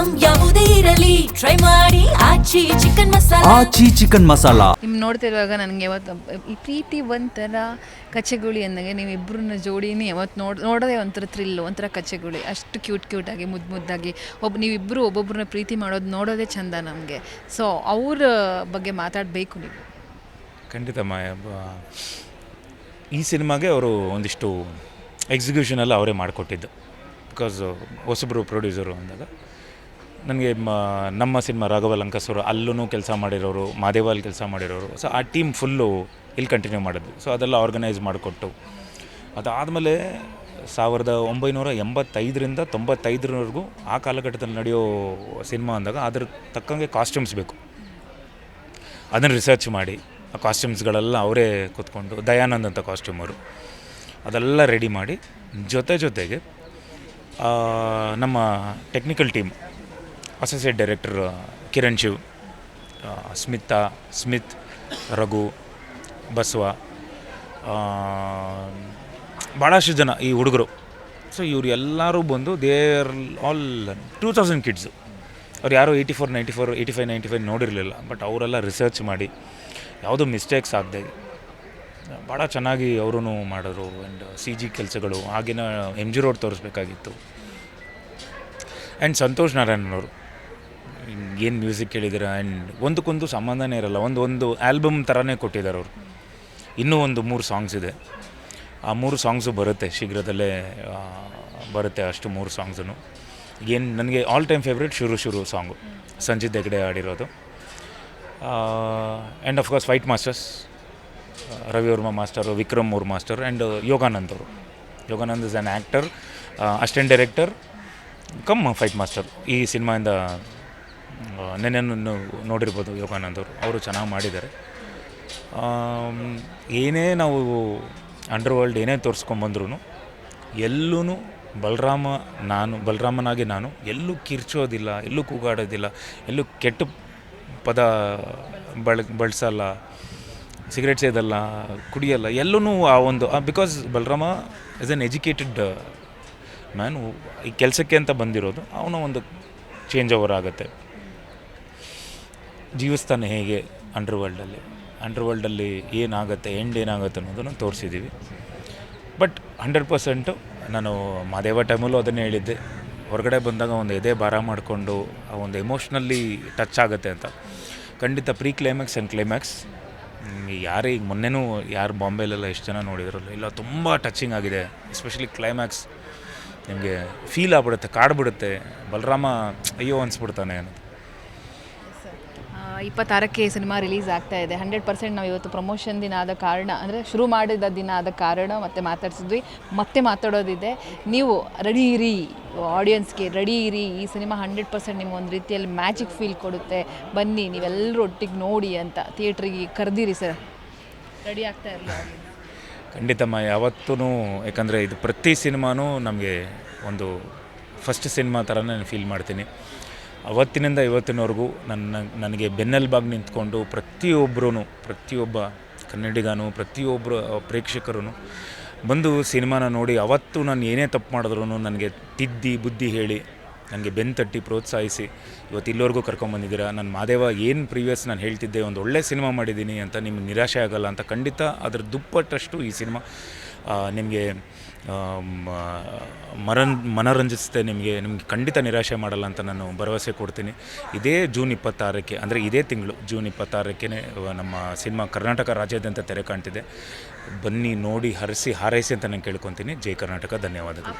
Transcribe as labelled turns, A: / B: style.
A: Item ಯಾವುದೇ ಇರಲಿ try ಮಾಡಿ ಆಚಿ ಚಿಕನ್ ಮಸಾಲಾ.
B: ನಿಮ್ ನೋಡ್ತಿರುವಾಗ ನನಗೆ ಯಾವತ್ತು ಈ ಪ್ರೀತಿ ಒಂಥರ ಕಚ್ಚೆಗುಳಿ ಅಂದಂಗೆ ನೀವಿಬ್ಬರನ್ನ ಜೋಡಿನೇ ಯಾವತ್ತು ನೋಡೋದೇ ಒಂಥರ ಥ್ರಿಲ್ಲು, ಒಂಥರ ಕಚ್ಚೆಗುಳಿ. ಅಷ್ಟು ಕ್ಯೂಟಾಗಿ ಮುದ್ದಾಗಿ ನೀವಿಬ್ಬರು ಒಬ್ಬೊಬ್ಬರನ್ನ ಪ್ರೀತಿ ಮಾಡೋದು ನೋಡೋದೇ ಚಂದ ನಮಗೆ. ಸೊ ಅವ್ರ ಬಗ್ಗೆ ಮಾತಾಡಬೇಕು ನೀವು.
C: ಖಂಡಿತ ಈ ಸಿನಿಮಾಗೆ ಅವರು ಒಂದಿಷ್ಟು ಎಕ್ಸಿಕ್ಯೂಷನೆಲ್ಲ ಅವರೇ ಮಾಡಿಕೊಟ್ಟಿದ್ದು. ಬಿಕಾಸ್ ಹೊಸಬ್ರು ಪ್ರೊಡ್ಯೂಸರು ಅಂದಾಗ ನನಗೆ ನಮ್ಮ ಸಿನಿಮಾ ರಾಘವ ಲಂಕಸರು ಅಲ್ಲೂ ಕೆಲಸ ಮಾಡಿರೋರು, ಮಾದೇವಲ್ಲಿ ಕೆಲಸ ಮಾಡಿರೋರು. ಸೊ ಆ ಟೀಮ್ ಫುಲ್ಲು ಇಲ್ಲಿ ಕಂಟಿನ್ಯೂ ಮಾಡಿದ್ವಿ. ಸೊ ಅದೆಲ್ಲ ಆರ್ಗನೈಸ್ ಮಾಡಿಕೊಟ್ಟು ಅದಾದಮೇಲೆ 1985ರಿಂದ 95ರವರೆಗೂ ಆ ಕಾಲಘಟ್ಟದಲ್ಲಿ ನಡೆಯೋ ಸಿನಿಮಾ ಅಂದಾಗ ಅದ್ರ ತಕ್ಕಂಗೆ ಕಾಸ್ಟ್ಯೂಮ್ಸ್ ಬೇಕು. ಅದನ್ನು ರಿಸರ್ಚ್ ಮಾಡಿ ಆ ಕಾಸ್ಟ್ಯೂಮ್ಸ್ಗಳೆಲ್ಲ ಅವರೇ ಕೂತ್ಕೊಂಡು, ದಯಾನಂದ್ ಅಂತ ಕಾಸ್ಟ್ಯೂಮರು, ಅದೆಲ್ಲ ರೆಡಿ ಮಾಡಿ ಜೊತೆಗೆ ನಮ್ಮ technical team associate director Kiran Shiv, Smith, Raghu, Basava, ಭಾಳಷ್ಟು ಜನ ಈ ಹುಡುಗರು. ಸೊ ಇವರು ಎಲ್ಲರೂ ಬಂದು ದೇ ಆರ್ ಆಲ್ 2000 ಕಿಡ್ಸು. ಅವ್ರು ಯಾರು 84, 95, 95 ನೋಡಿರಲಿಲ್ಲ. ಬಟ್ ಅವರೆಲ್ಲ ರಿಸರ್ಚ್ ಮಾಡಿ ಯಾವುದೂ ಮಿಸ್ಟೇಕ್ಸ್ ಆಗದೆ ಭಾಳ ಚೆನ್ನಾಗಿ ಅವರೂ ಮಾಡಿದ್ರು. ಆ್ಯಂಡ್ CG ಕೆಲಸಗಳು ಆಗಿನ MG ರೋಡ್ ತೋರಿಸ್ಬೇಕಾಗಿತ್ತು. ಆ್ಯಂಡ್ ಸಂತೋಷ್ ನಾರಾಯಣನವರು ಏನು ಮ್ಯೂಸಿಕ್ ಕೇಳಿದ್ದೀರ. ಆ್ಯಂಡ್ ಒಂದಕ್ಕೊಂದು ಸಂಬಂಧನೇ ಇರಲ್ಲ, ಒಂದು ಆಲ್ಬಮ್ ಥರನೇ ಕೊಟ್ಟಿದ್ದಾರೆ ಅವರು. ಇನ್ನೂ ಒಂದು 3 ಸಾಂಗ್ಸ್ ಇದೆ. ಆ 3 ಸಾಂಗ್ಸು ಬರುತ್ತೆ, ಶೀಘ್ರದಲ್ಲೇ ಬರುತ್ತೆ. ಅಷ್ಟು 3 ಸಾಂಗ್ಸೂ ಏನು ನನಗೆ ಆಲ್ ಟೈಮ್ ಫೇವ್ರೇಟ್ ಶುರು ಸಾಂಗು ಸಂಜಿತ್ ಹೆಗ್ಡೆ ಆಡಿರೋದು. And of course fight masters, Ravivarma master, Vikram ಅವ್ರ ಮಾಸ್ಟರ್, ಆ್ಯಂಡ್ ಯೋಗಾನಂದ್ ಅವರು. Yoganand is an actor, assistant director cum fight master. ಈ ಸಿನಿಮಾಯಿಂದ ನೆನ್ನೆಯನ್ನು ನೋಡಿರ್ಬೋದು ಯೋಗಾನಂದ್ ಅವರು ಚೆನ್ನಾಗಿ ಮಾಡಿದ್ದಾರೆ. ಏನೇ ನಾವು ಅಂಡರ್ ವರ್ಲ್ಡ್ ಏನೇ ತೋರಿಸ್ಕೊಂಬಂದ್ರೂ ಎಲ್ಲೂ ಬಲರಾಮನಾಗಿ ನಾನು ಎಲ್ಲೂ ಕಿರ್ಚೋದಿಲ್ಲ, ಎಲ್ಲೂ ಕೂಗಾಡೋದಿಲ್ಲ, ಎಲ್ಲೂ ಕೆಟ್ಟ ಪದ ಬಳಸಲ್ಲ, ಸಿಗರೇಟ್ ಸೇದಲ್ಲ, ಕುಡಿಯಲ್ಲ, ಎಲ್ಲೂ ಆ ಒಂದು because Balarama is N educated man. ಈ ಕೆಲಸಕ್ಕೆ ಅಂತ ಬಂದಿರೋದು, ಅವನ ಒಂದು ಚೇಂಜ್ ಓವರ್ ಆಗುತ್ತೆ. ಜೀವಿಸ್ತಾನೆ ಹೇಗೆ ಅಂಡರ್ ವರ್ಲ್ಡಲ್ಲಿ ಏನಾಗುತ್ತೆ, ಎಂಡ್ ಏನಾಗುತ್ತೆ ಅನ್ನೋದನ್ನು ತೋರಿಸಿದ್ದೀವಿ. ಬಟ್ 100% ನಾನು ಮಾದೇವ ಟೈಮಲ್ಲೂ ಅದನ್ನೇ ಹೇಳಿದ್ದೆ, ಹೊರಗಡೆ ಬಂದಾಗ ಒಂದು ಎದೆ ಭಾರ ಮಾಡಿಕೊಂಡು ಆ ಒಂದು ಎಮೋಷ್ನಲಿ ಟಚ್ ಆಗುತ್ತೆ ಅಂತ. ಖಂಡಿತ ಪ್ರೀ ಕ್ಲೈಮ್ಯಾಕ್ಸ್ ಆ್ಯಂಡ್ ಕ್ಲೈಮ್ಯಾಕ್ಸ್ ಯಾರೇ ಈಗ ಮೊನ್ನೆನೂ ಯಾರು ಬಾಂಬೆಲೆಲ್ಲ ಎಷ್ಟು ಜನ ನೋಡಿದ್ರಲ್ಲ, ಇಲ್ಲ ತುಂಬ ಟಚಿಂಗ್ ಆಗಿದೆ. ಎಸ್ಪೆಷಲಿ ಕ್ಲೈಮ್ಯಾಕ್ಸ್ ನಿಮಗೆ ಫೀಲ್ ಆಗ್ಬಿಡುತ್ತೆ, ಕಾಡ್ಬಿಡುತ್ತೆ. ಬಲರಾಮ ಅಯ್ಯೋ ಅನಿಸ್ಬಿಡ್ತಾನೆ ಅನ್ನೋದು.
B: 26ಕ್ಕೆ ಸಿನಿಮಾ ರಿಲೀಸ್ ಆಗ್ತಾ ಇದೆ. 100% ನಾವು ಇವತ್ತು ಪ್ರಮೋಷನ್ ದಿನ ಆದ ಕಾರಣ, ಅಂದರೆ ಶುರು ಮಾಡಿದ ದಿನ ಆದ ಕಾರಣ ಮತ್ತೆ ಮಾತಾಡ್ಸಿದ್ವಿ, ಮತ್ತೆ ಮಾತಾಡೋದಿದೆ. ನೀವು ರೆಡಿ ಇರಿ, ಆಡಿಯನ್ಸ್ಗೆ ರೆಡಿ ಇರಿ. ಈ ಸಿನಿಮಾ 100% ನಿಮ್ಗೆ ಒಂದು ರೀತಿಯಲ್ಲಿ ಮ್ಯಾಜಿಕ್ ಫೀಲ್ ಕೊಡುತ್ತೆ. ಬನ್ನಿ ನೀವೆಲ್ಲರೂ ಒಟ್ಟಿಗೆ ನೋಡಿ ಅಂತ ಥಿಯೇಟ್ರಿಗೆ ಕರೆದಿರಿ ಸರ್. ರೆಡಿ ಆಗ್ತಾ ಇರಲಿ
C: ಖಂಡಿತಮ್ಮ. ಯಾವತ್ತೂ ಯಾಕಂದರೆ ಇದು ಪ್ರತಿ ಸಿನಿಮಾನೂ ನಮಗೆ ಒಂದು ಫಸ್ಟ್ ಸಿನಿಮಾ ಥರನೇ ನಾನು ಫೀಲ್ ಮಾಡ್ತೀನಿ. ಅವತ್ತಿನಿಂದ ಇವತ್ತಿನವರೆಗೂ ನನಗೆ ಬೆನ್ನೆಲುಬಾಗಿ ನಿಂತ್ಕೊಂಡು ಪ್ರತಿಯೊಬ್ಬ ಕನ್ನಡಿಗನೂ, ಪ್ರತಿಯೊಬ್ಬರು ಪ್ರೇಕ್ಷಕರು ಬಂದು ಸಿನಿಮಾನ ನೋಡಿ ಅವತ್ತು ನಾನು ಏನೇ ತಪ್ಪು ಮಾಡಿದ್ರು ನನಗೆ ತಿದ್ದಿ ಬುದ್ಧಿ ಹೇಳಿ ನನಗೆ ಬೆನ್ನು ತಟ್ಟಿ ಪ್ರೋತ್ಸಾಹಿಸಿ ಇವತ್ತು ಇಲ್ಲಿವರೆಗೂ ಕರ್ಕೊಂಬಂದಿದ್ದೀರಾ. ನನ್ನ ಮಾದೇವ ಏನು ಪ್ರೀವಿಯಸ್ ನಾನು ಹೇಳ್ತಿದ್ದೆ, ಒಂದು ಒಳ್ಳೆ ಸಿನಿಮಾ ಮಾಡಿದ್ದೀನಿ ಅಂತ ನಿಮ್ಗೆ ನಿರಾಶೆ ಆಗೋಲ್ಲ ಅಂತ. ಖಂಡಿತ ಅದ್ರ ದುಪ್ಪಟ್ಟಷ್ಟು ಈ ಸಿನಿಮಾ ನಿಮಗೆ ಮನರಂಜಿಸುತ್ತೆ. ನಿಮಗೆ ಖಂಡಿತ ನಿರಾಶೆ ಮಾಡಲ್ಲ ಅಂತ ನಾನು ಭರವಸೆ ಕೊಡ್ತೀನಿ. ಇದೇ ಜೂನ್ 26ಕ್ಕೆ, ಅಂದರೆ ಇದೇ ತಿಂಗಳು ಜೂನ್ 26ಕ್ಕೆ ನಮ್ಮ ಸಿನಿಮಾ ಕರ್ನಾಟಕ ರಾಜ್ಯಾದ್ಯಂತ ತೆರೆ ಕಾಣ್ತಿದೆ. ಬನ್ನಿ ನೋಡಿ, ಹರಸಿ ಹಾರೈಸಿ ಅಂತ ನಾನು ಕೇಳ್ಕೊತೀನಿ. ಜೈ ಕರ್ನಾಟಕ. ಧನ್ಯವಾದಗಳು.